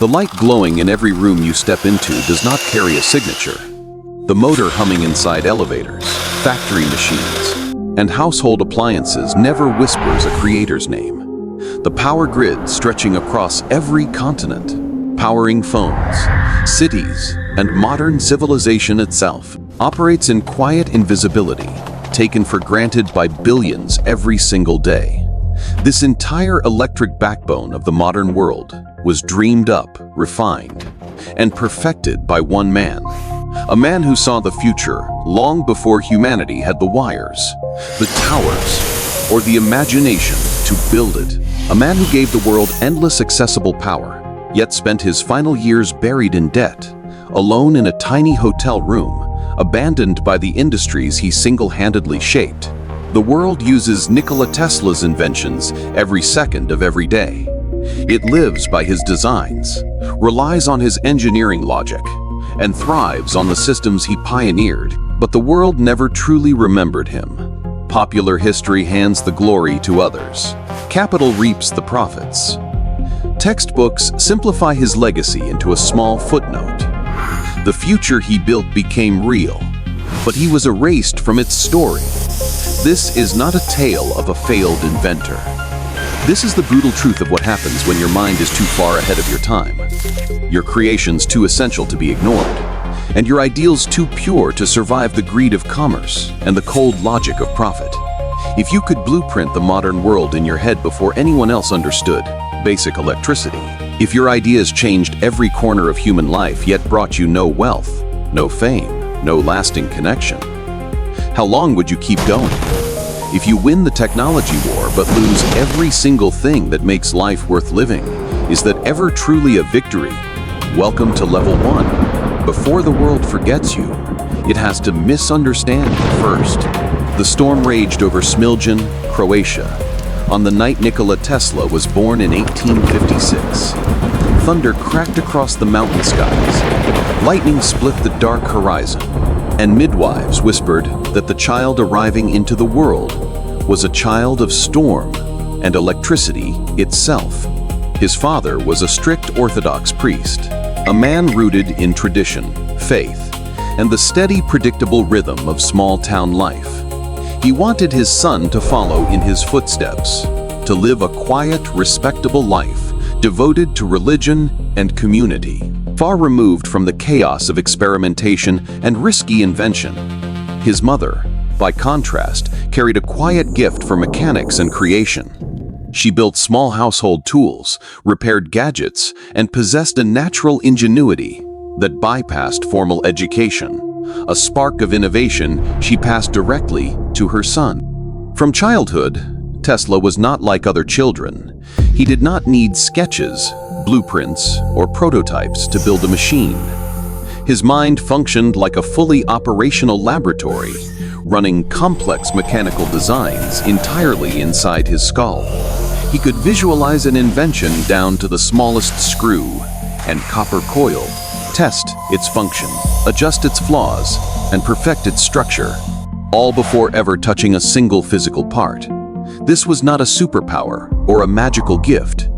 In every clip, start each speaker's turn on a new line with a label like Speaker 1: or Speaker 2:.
Speaker 1: The light glowing in every room you step into does not carry a signature. The motor humming inside elevators, factory machines, and household appliances never whispers a creator's name. The power grid stretching across every continent, powering phones, cities, and modern civilization itself, operates in quiet invisibility, taken for granted by billions every single day. This entire electric backbone of the modern world was dreamed up, refined, and perfected by one man. A man who saw the future long before humanity had the wires, the towers, or the imagination to build it. A man who gave the world endless accessible power, yet spent his final years buried in debt, alone in a tiny hotel room, abandoned by the industries he single-handedly shaped. The world uses Nikola Tesla's inventions every second of every day. It lives by his designs, relies on his engineering logic, and thrives on the systems he pioneered. But the world never truly remembered him. Popular history hands the glory to others. Capital reaps the profits. Textbooks simplify his legacy into a small footnote. The future he built became real, but he was erased from its story. This is not a tale of a failed inventor. This is the brutal truth of what happens when your mind is too far ahead of your time. Your creations too essential to be ignored, and your ideals too pure to survive the greed of commerce and the cold logic of profit. If you could blueprint the modern world in your head before anyone else understood basic electricity, if your ideas changed every corner of human life yet brought you no wealth, no fame, no lasting connection, how long would you keep going? If you win the technology war but lose every single thing that makes life worth living, is that ever truly a victory? Welcome to level 1. Before the world forgets you, it has to misunderstand you first. The storm raged over Smiljan, Croatia, on the night Nikola Tesla was born in 1856. Thunder cracked across the mountain skies. Lightning split the dark horizon. And midwives whispered that the child arriving into the world was a child of storm and electricity itself. His father was a strict Orthodox priest, a man rooted in tradition, faith, and the steady, predictable rhythm of small-town life. He wanted his son to follow in his footsteps, to live a quiet, respectable life, devoted to religion and community, far removed from the chaos of experimentation and risky invention. His mother, by contrast, carried a quiet gift for mechanics and creation. She built small household tools, repaired gadgets, and possessed a natural ingenuity that bypassed formal education. A spark of innovation she passed directly to her son. From childhood, Tesla was not like other children. He did not need sketches, blueprints, or prototypes to build a machine. His mind functioned like a fully operational laboratory, running complex mechanical designs entirely inside his skull. He could visualize an invention down to the smallest screw and copper coil, test its function, adjust its flaws, and perfect its structure, all before ever touching a single physical part. This was not a superpower or a magical gift.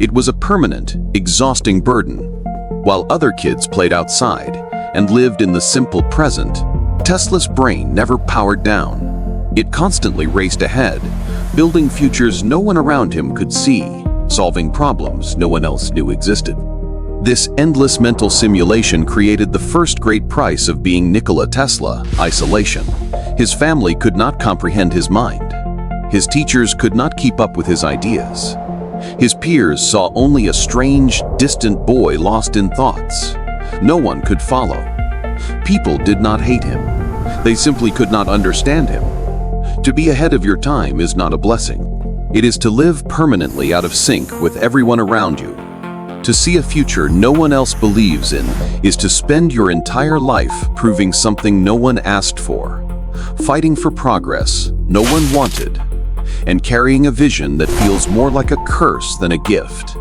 Speaker 1: It was a permanent, exhausting burden. While other kids played outside and lived in the simple present, Tesla's brain never powered down. It constantly raced ahead, building futures no one around him could see, solving problems no one else knew existed. This endless mental simulation created the first great price of being Nikola Tesla: isolation. His family could not comprehend his mind. His teachers could not keep up with his ideas. His peers saw only a strange, distant boy lost in thoughts. No one could follow. People did not hate him. They simply could not understand him. To be ahead of your time is not a blessing. It is to live permanently out of sync with everyone around you. To see a future no one else believes in is to spend your entire life proving something no one asked for, fighting for progress no one wanted, and carrying a vision that feels more like a curse than a gift.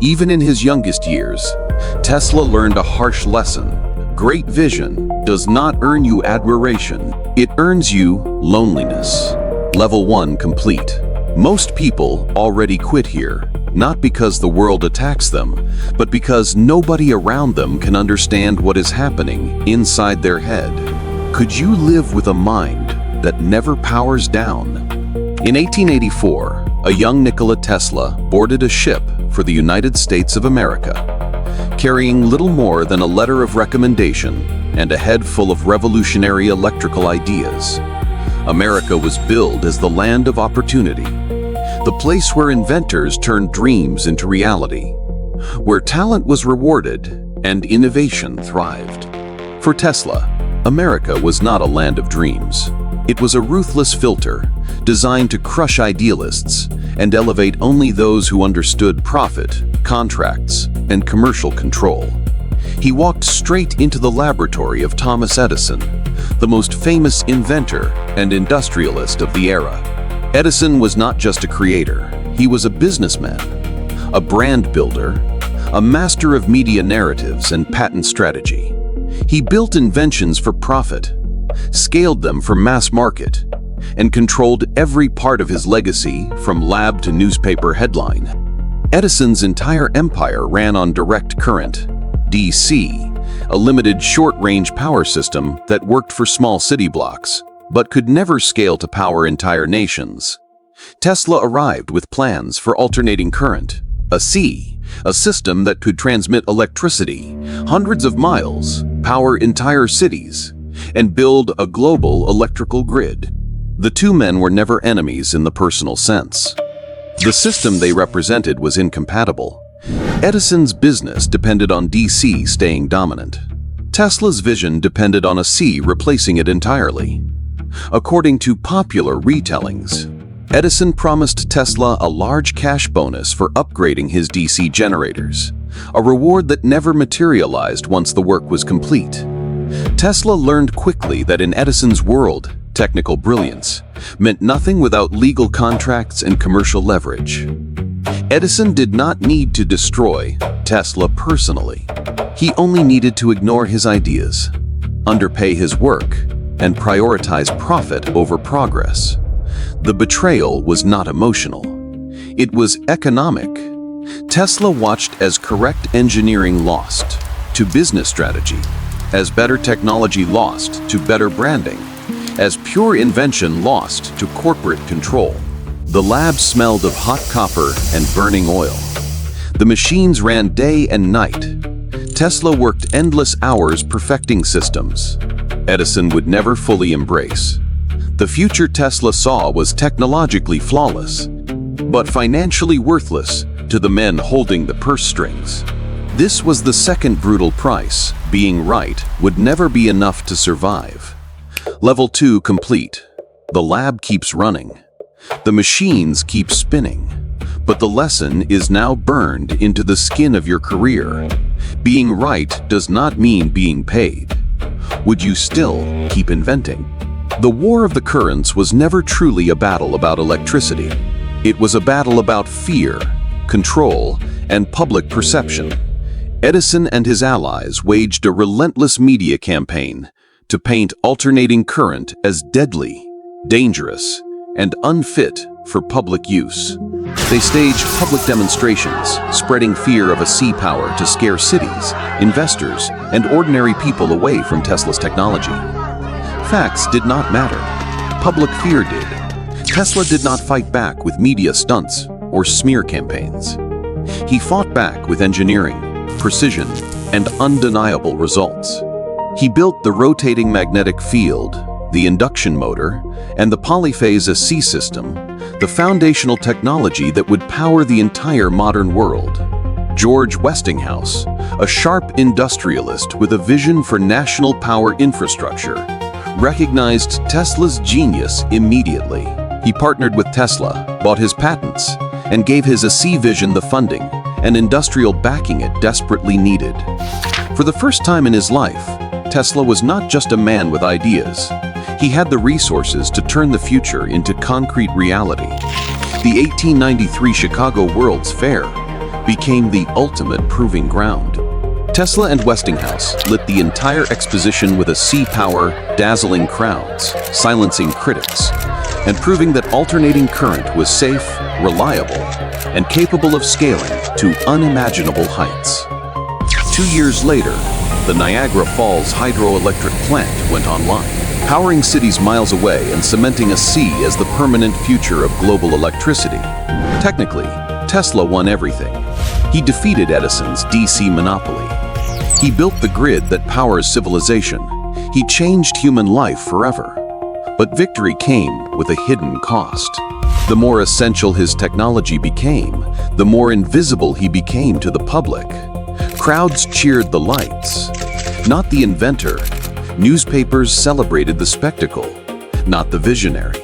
Speaker 1: Even in his youngest years, Tesla learned a harsh lesson. Great vision does not earn you admiration, it earns you loneliness. Level 1 complete. Most people already quit here, not because the world attacks them, but because nobody around them can understand what is happening inside their head. Could you live with a mind that never powers down? In 1884, a young Nikola Tesla boarded a ship for the United States of America, carrying little more than a letter of recommendation and a head full of revolutionary electrical ideas. America was billed as the land of opportunity, the place where inventors turned dreams into reality, where talent was rewarded and innovation thrived. For Tesla, America was not a land of dreams. It was a ruthless filter designed to crush idealists and elevate only those who understood profit, contracts, and commercial control. He walked straight into the laboratory of Thomas Edison, the most famous inventor and industrialist of the era. Edison was not just a creator, he was a businessman, a brand builder, a master of media narratives and patent strategy. He built inventions for profit, scaled them for mass market, and controlled every part of his legacy from lab to newspaper headline. Edison's entire empire ran on direct current, DC, a limited short-range power system that worked for small city blocks, but could never scale to power entire nations. Tesla arrived with plans for alternating current, a system that could transmit electricity hundreds of miles, power entire cities, and build a global electrical grid. The two men were never enemies in the personal sense. The system they represented was incompatible. Edison's business depended on DC staying dominant. Tesla's vision depended on a C replacing it entirely. According to popular retellings, Edison promised Tesla a large cash bonus for upgrading his DC generators, a reward that never materialized once the work was complete. Tesla learned quickly that in Edison's world, technical brilliance meant nothing without legal contracts and commercial leverage. Edison did not need to destroy Tesla personally. He only needed to ignore his ideas, underpay his work, and prioritize profit over progress. The betrayal was not emotional. It was economic. Tesla watched as correct engineering lost to business strategy, as better technology lost to better branding, as pure invention lost to corporate control. The lab smelled of hot copper and burning oil. The machines ran day and night. Tesla worked endless hours perfecting systems Edison would never fully embrace. The future Tesla saw was technologically flawless, but financially worthless to the men holding the purse strings. This was the second brutal price. Being right would never be enough to survive. Level 2 complete. The lab keeps running. The machines keep spinning. But the lesson is now burned into the skin of your career. Being right does not mean being paid. Would you still keep inventing? The War of the Currents was never truly a battle about electricity. It was a battle about fear, control, and public perception. Edison and his allies waged a relentless media campaign to paint alternating current as deadly, dangerous, and unfit for public use. They staged public demonstrations, spreading fear of a sea power to scare cities, investors, and ordinary people away from Tesla's technology. Facts did not matter. Public fear did. Tesla did not fight back with media stunts or smear campaigns. He fought back with engineering, precision, and undeniable results. He built the rotating magnetic field, the induction motor, and the polyphase AC system, the foundational technology that would power the entire modern world. George Westinghouse, a sharp industrialist with a vision for national power infrastructure, recognized Tesla's genius immediately. He partnered with Tesla, bought his patents, and gave his AC vision the funding and industrial backing it desperately needed. For the first time in his life, Tesla was not just a man with ideas. He had the resources to turn the future into concrete reality. The 1893 Chicago World's Fair became the ultimate proving ground. Tesla and Westinghouse lit the entire exposition with a sea power, dazzling crowds, silencing critics, and proving that alternating current was safe, reliable, and capable of scaling to unimaginable heights. 2 years later, the Niagara Falls hydroelectric plant went online, powering cities miles away and cementing a sea as the permanent future of global electricity. Technically, Tesla won everything. He defeated Edison's DC monopoly. He built the grid that powers civilization. He changed human life forever. But victory came with a hidden cost. The more essential his technology became, the more invisible he became to the public. Crowds cheered the lights, not the inventor. Newspapers celebrated the spectacle, not the visionary.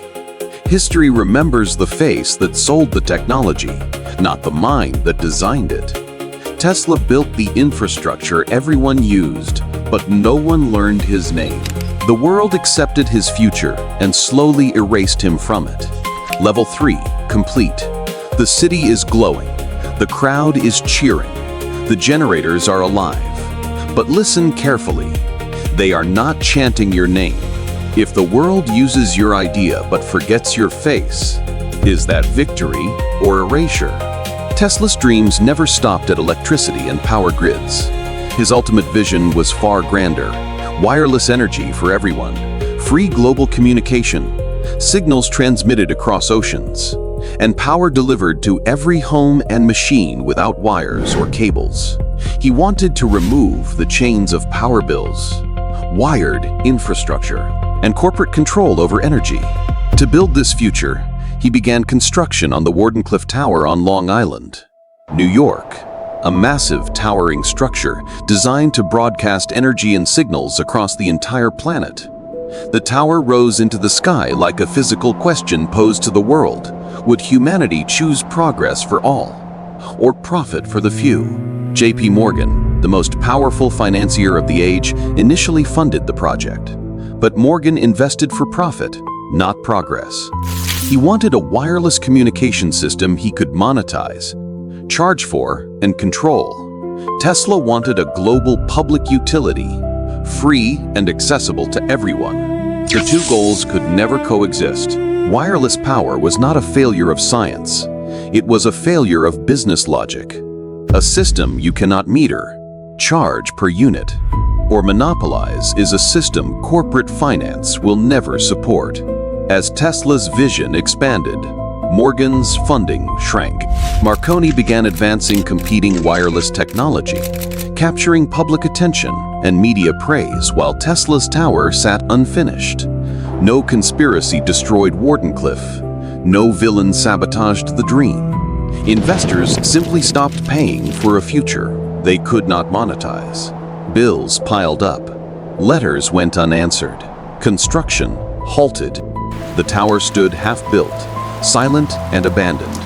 Speaker 1: History remembers the face that sold the technology, not the mind that designed it. Tesla built the infrastructure everyone used, but no one learned his name. The world accepted his future and slowly erased him from it. Level 3, complete. The city is glowing. The crowd is cheering. The generators are alive. But listen carefully. They are not chanting your name. If the world uses your idea but forgets your face, is that victory or erasure? Tesla's dreams never stopped at electricity and power grids. His ultimate vision was far grander. Wireless energy for everyone, free global communication, signals transmitted across oceans, and power delivered to every home and machine without wires or cables. He wanted to remove the chains of power bills, wired infrastructure, and corporate control over energy. To build this future, he began construction on the Wardenclyffe Tower on Long Island, New York, a massive towering structure designed to broadcast energy and signals across the entire planet. The tower rose into the sky like a physical question posed to the world. Would humanity choose progress for all, or profit for the few? J.P. Morgan, the most powerful financier of the age, initially funded the project. But Morgan invested for profit, not progress. He wanted a wireless communication system he could monetize, charge for, and control. Tesla wanted a global public utility, free and accessible to everyone. The two goals could never coexist. Wireless power was not a failure of science. It was a failure of business logic. A system you cannot meter, charge per unit, or monopolize is a system corporate finance will never support. As Tesla's vision expanded, Morgan's funding shrank. Marconi began advancing competing wireless technology, capturing public attention and media praise while Tesla's tower sat unfinished. No conspiracy destroyed Wardenclyffe. No villain sabotaged the dream. Investors simply stopped paying for a future they could not monetize. Bills piled up. Letters went unanswered. Construction halted. The tower stood half-built, silent and abandoned.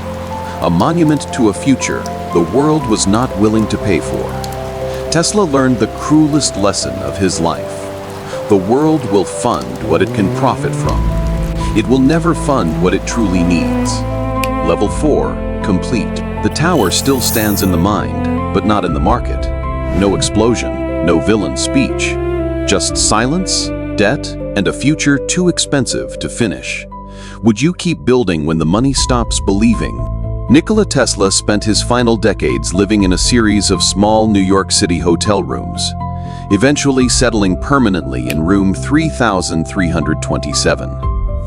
Speaker 1: A monument to a future the world was not willing to pay for. Tesla learned the cruelest lesson of his life. The world will fund what it can profit from. It will never fund what it truly needs. Level 4, complete. The tower still stands in the mind, but not in the market. No explosion, no villain speech. Just silence, debt, and a future too expensive to finish. Would you keep building when the money stops believing? Nikola Tesla spent his final decades living in a series of small New York City hotel rooms, eventually settling permanently in room 3327.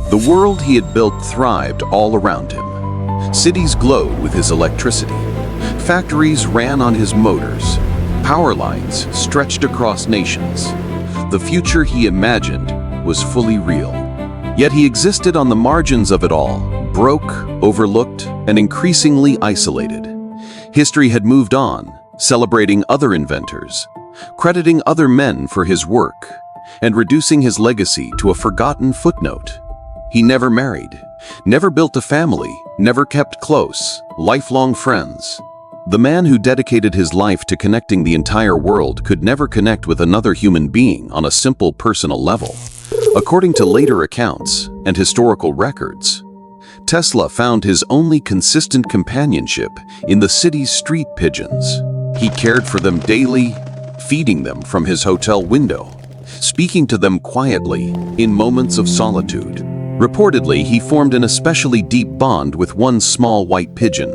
Speaker 1: The world he had built thrived all around him. Cities glowed with his electricity. Factories ran on his motors. Power lines stretched across nations. The future he imagined was fully real. Yet he existed on the margins of it all, broke, overlooked, and increasingly isolated. History had moved on, celebrating other inventors, crediting other men for his work, and reducing his legacy to a forgotten footnote. He never married, never built a family, never kept close, lifelong friends. The man who dedicated his life to connecting the entire world could never connect with another human being on a simple personal level. According to later accounts and historical records, Tesla found his only consistent companionship in the city's street pigeons. He cared for them daily, feeding them from his hotel window, speaking to them quietly in moments of solitude. Reportedly, he formed an especially deep bond with one small white pigeon,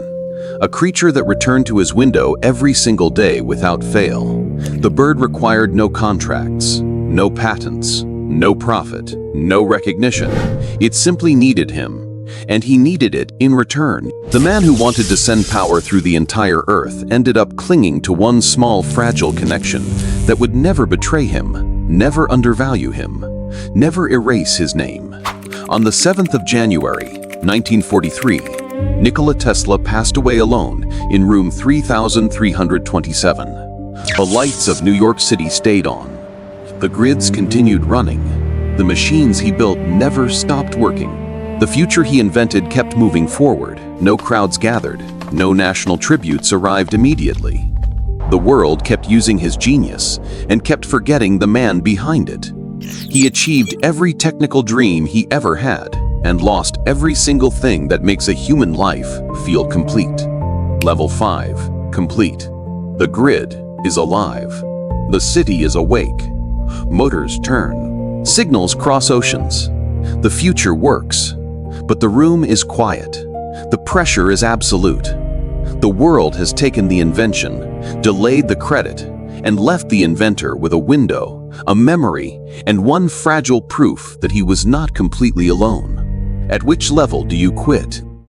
Speaker 1: a creature that returned to his window every single day without fail. The bird required no contracts, no patents, no profit, no recognition. It simply needed him, and he needed it in return. The man who wanted to send power through the entire earth ended up clinging to one small fragile connection that would never betray him, never undervalue him, never erase his name. On the 7th of January, 1943, Nikola Tesla passed away alone in room 3327. The lights of New York City stayed on. The grids continued running. The machines he built never stopped working. The future he invented kept moving forward. No crowds gathered. No national tributes arrived immediately. The world kept using his genius and kept forgetting the man behind it. He achieved every technical dream he ever had and lost every single thing that makes a human life feel complete. Level 5, complete. The grid is alive. The city is awake. Motors turn. Signals cross oceans. The future works. But the room is quiet. The pressure is absolute. The world has taken the invention, delayed the credit, and left the inventor with a window, a memory, and one fragile proof that he was not completely alone. At which level do you quit?